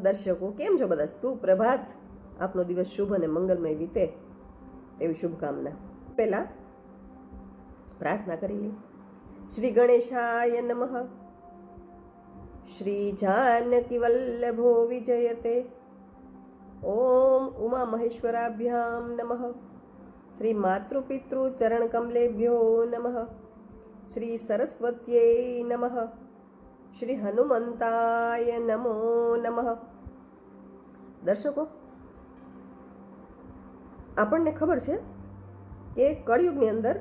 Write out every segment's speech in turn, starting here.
દર્શકો, કેમ છો બધા? સુપ્રભાત. આપનો દિવસ શુભ અને મંગલમય વીતે તેવી શુભકામના. પહેલા પ્રાર્થના કરી લી. શ્રી ગણેશાય નમઃ. શ્રી જાનકી વલ્લભો વિજયતે. ઓમ ઉમા મહેશ્વરાભ્યામ નમઃ. શ્રી માતૃપિતૃ ચરણ કમલેભ્યો નમઃ. શ્રી સરસ્વત્યૈ નમઃ. શ્રી હનુમંતાય નમો નમઃ. દર્શકો, આપણને ખબર છે કે કળિયુગની અંદર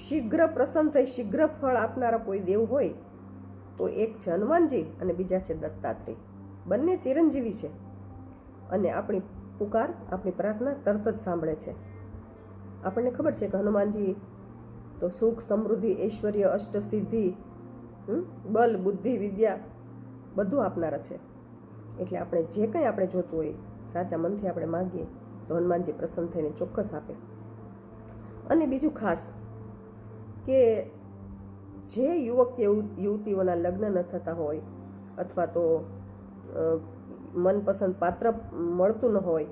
શીઘ્ર પ્રસન્ન થઈ શીઘ્ર ફળ આપનારા કોઈ દેવ હોય તો એક છે હનુમાનજી અને બીજા છે દત્તાત્રેય. બંને ચિરંજીવી છે અને આપણી પુકાર, આપણી પ્રાર્થના તરત જ સાંભળે છે. આપણને ખબર છે કે હનુમાનજી તો સુખ, સમૃદ્ધિ, ઐશ્વર્ય, અષ્ટસિદ્ધિ, બલ, બુદ્ધિ, વિદ્યા બધું આપનારા છે. એટલે આપણે જે કંઈ આપણે જોતું હોય સાચા મનથી આપણે માગીએ તો હનુમાનજી પ્રસન્ન થઈને ચોક્કસ આપે. અને બીજું ખાસ કે જે યુવક કે યુવતીઓના લગ્ન ન થતા હોય અથવા તો મનપસંદ પાત્ર મળતું ન હોય,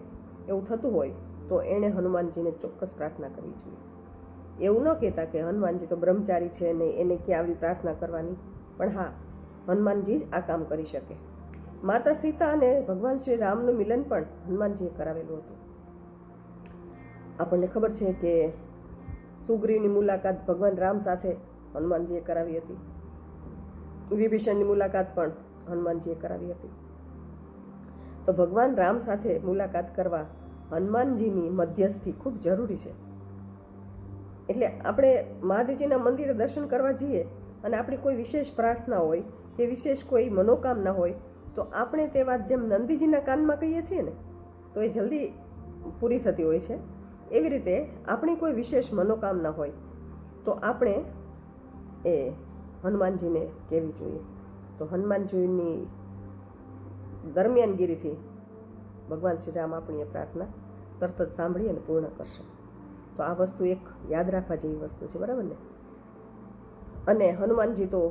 એવું થતું હોય તો એણે હનુમાનજીને ચોક્કસ પ્રાર્થના કરવી જોઈએ. એવું ન કહેતા કે હનુમાનજી તો બ્રહ્મચારી છે ને એને ક્યાં આવી પ્રાર્થના કરવાની, પણ હા, હનુમાનજી જ આ કામ કરી શકે. માતા સીતા અને ભગવાન શ્રી રામનું મિલન પણ હનુમાનજીએ કરાવેલું હતું. આપણને ખબર છે કે સુગ્રીવની મુલાકાત ભગવાન રામ સાથે હનુમાનજીએ કરાવી હતી. વિભીષણની મુલાકાત પણ હનુમાનજીએ કરાવી હતી. તો ભગવાન રામ સાથે મુલાકાત કરવા હનુમાનજીની મધ્યસ્થી ખૂબ જરૂરી છે. એટલે આપણે મહાદેવજીના મંદિરે દર્શન કરવા જઈએ અને આપણી કોઈ વિશેષ પ્રાર્થના હોય કે વિશેષ કોઈ મનોકામના હોય તો આપણે તે વાત જેમ નંદીજીના કાનમાં કહીએ છીએ ને તો એ જલ્દી પૂરી થતી હોય છે. એવી રીતે આપણી કોઈ વિશેષ મનોકામના હોય તો આપણે એ હનુમાનજીને કહેવી જોઈએ. તો હનુમાનજીની દરમિયાનગીરીથી ભગવાન શ્રી રામ આપણી એ પ્રાર્થના તરત જ સાંભળી અને પૂર્ણ કરશે. તો આ વસ્તુ એક યાદ રાખવા જેવી વસ્તુ છે, બરાબર ને? અને હનુમાનજી તો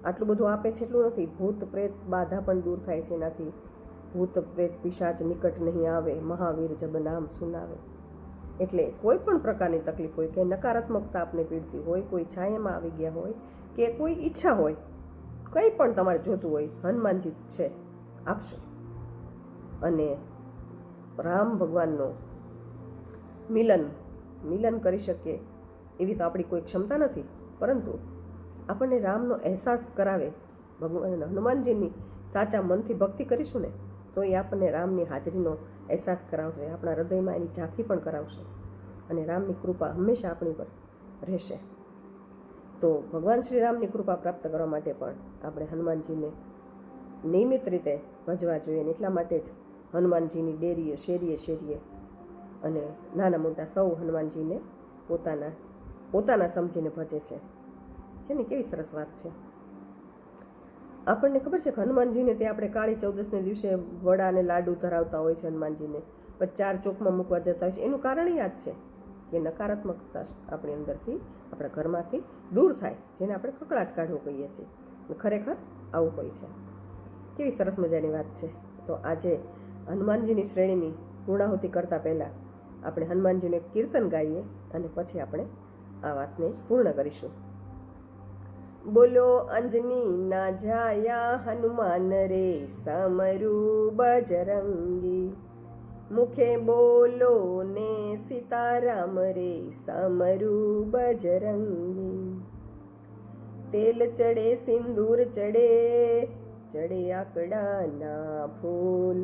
આટલું બધું આપે છે એટલું નથી, ભૂત પ્રેત બાધા પણ દૂર થાય છે એનાથી. ભૂત પ્રેત પિશાચ નિકટ નહીં આવે, મહાવીર જબ નામ સુનાવે. એટલે કોઈ પણ પ્રકારની તકલીફ હોય કે નકારાત્મકતા આપને પીડતી હોય, કોઈ છાયામાં આવી ગયા હોય કે કોઈ ઈચ્છા હોય, કંઈ પણ તમારે જોતું હોય, હનુમાનજી છે, આપશે. અને રામ ભગવાનનો મિલન કરી શકીએ એવી તો આપણી કોઈ ક્ષમતા નથી, પરંતુ આપણને રામનો અહેસાસ કરાવે ભગવાન હનુમાનજીની સાચા મનથી ભક્તિ કરીશું ને તો એ આપણને રામની હાજરીનો અહેસાસ કરાવશે, આપણા હૃદયમાં એની ઝાંખી પણ કરાવશે અને રામની કૃપા હંમેશા આપણી પર રહેશે. તો ભગવાન શ્રી રામની કૃપા પ્રાપ્ત કરવા માટે પણ આપણે હનુમાનજીને નિયમિત રીતે ભજવા જોઈએ. અને એટલા માટે જ હનુમાનજીની ડેરીએ, શેરીએ અને નાના મોટા સૌ હનુમાનજીને પોતાના સમજીને ભજે છે ને. કેવી સરસ વાત છે. આપણને ખબર છે કે હનુમાનજીને તે આપણે કાળી ચૌદસને દિવસે વડા અને લાડુ ધરાવતા હોય છે હનુમાનજીને, પછી 4 ચોકમાં મૂકવા જતા હોય છે. એનું કારણ યાદ છે કે નકારાત્મકતા આપણી અંદરથી, આપણા ઘરમાંથી દૂર થાય, જેને આપણે કકળાટ કાઢવું કહીએ છીએ. ખરેખર આવું હોય છે. કેવી સરસ મજાની વાત છે. તો આજે હનુમાનજીની શ્રેણીની પૂર્ણાહુતિ કરતાં પહેલાં આપણે હનુમાનજીનું એક કીર્તન ગાઈએ અને પછી આપણે આ વાતને પૂર્ણ કરીશું. બોલો અંજની ના જાયા હનુમાન રે, સમરૂ બજરંગી. મુખે બોલો ને સીતારામ રે, સમરૂ બજરંગી. તેલ ચડે સિંદૂર ચડે, ચડે આકડાના ફૂલ.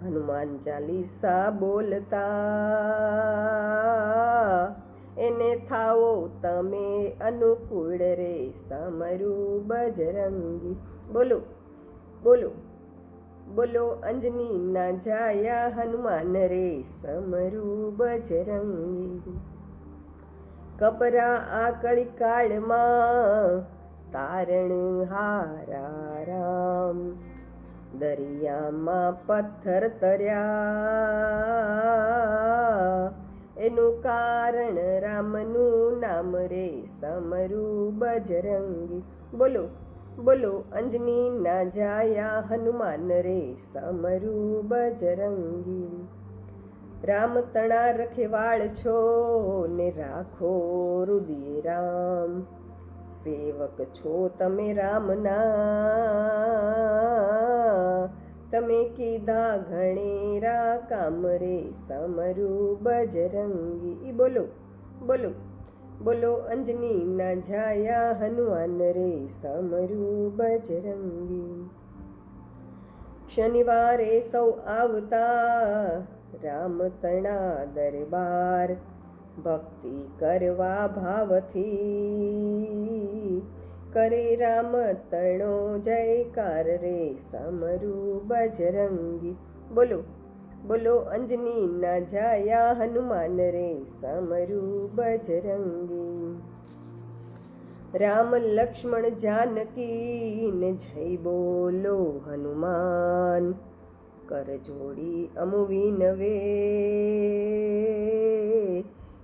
હનુમાન ચાલીસા બોલતા, એને થાવો તમે અનુકૂળ રે, સમરૂ બજરંગી. બોલો બોલો બોલો અંજની ના જાયા હનુમાન રે, સમરૂ બજરંગી. કપરા આ કળી કાળમાં, તારણ હારા રામ. દરિયામાં પથ્થર તર્યા, એનું કારણ રામનું નામ રે, સમરૂ બજરંગી. બોલો બોલો અંજની ના જાયા હનુમાન રે સમરૂ બજરંગી. રામ તણા રખેવાળ છો ને રાખો રુદિએ રામ. સેવક છો તમે રામના, તમે કીધા ઘણેરા કામ રે સમરૂ બજરંગી. ઈ બોલો બોલો બોલો અંજની ના જાયા હનુમાન રે સમરૂ બજરંગી. શનિવારે સૌ આવતા રામ તણા દરબાર, ભક્તિ કરવા ભાવથી કરે રામ તણો જયકાર રે સમરૂ બજરંગી. બોલો બોલો અંજની ના જાયા હનુમાન રે સમરૂ બજરંગી. રામ લક્ષ્મણ જાનકી ને જય બોલો હનુમાન, કર જોડી અમુવી નવે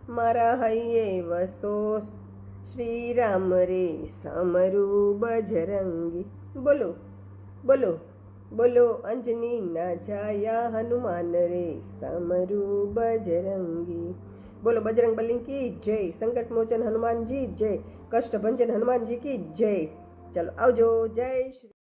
મારા હૈયે વસો શ્રી રામ રે સમરૂ બજરંગી. બોલો બોલો બોલો અંજની ના જાયા હનુમાન રે સમરૂ બજરંગી. બોલો બજરંગ બલી કી જય, સંકટ મોચન હનુમાનજી જય, કષ્ટ ભંજન હનુમાનજી કી જય. ચલો આવજો. જય શ્રી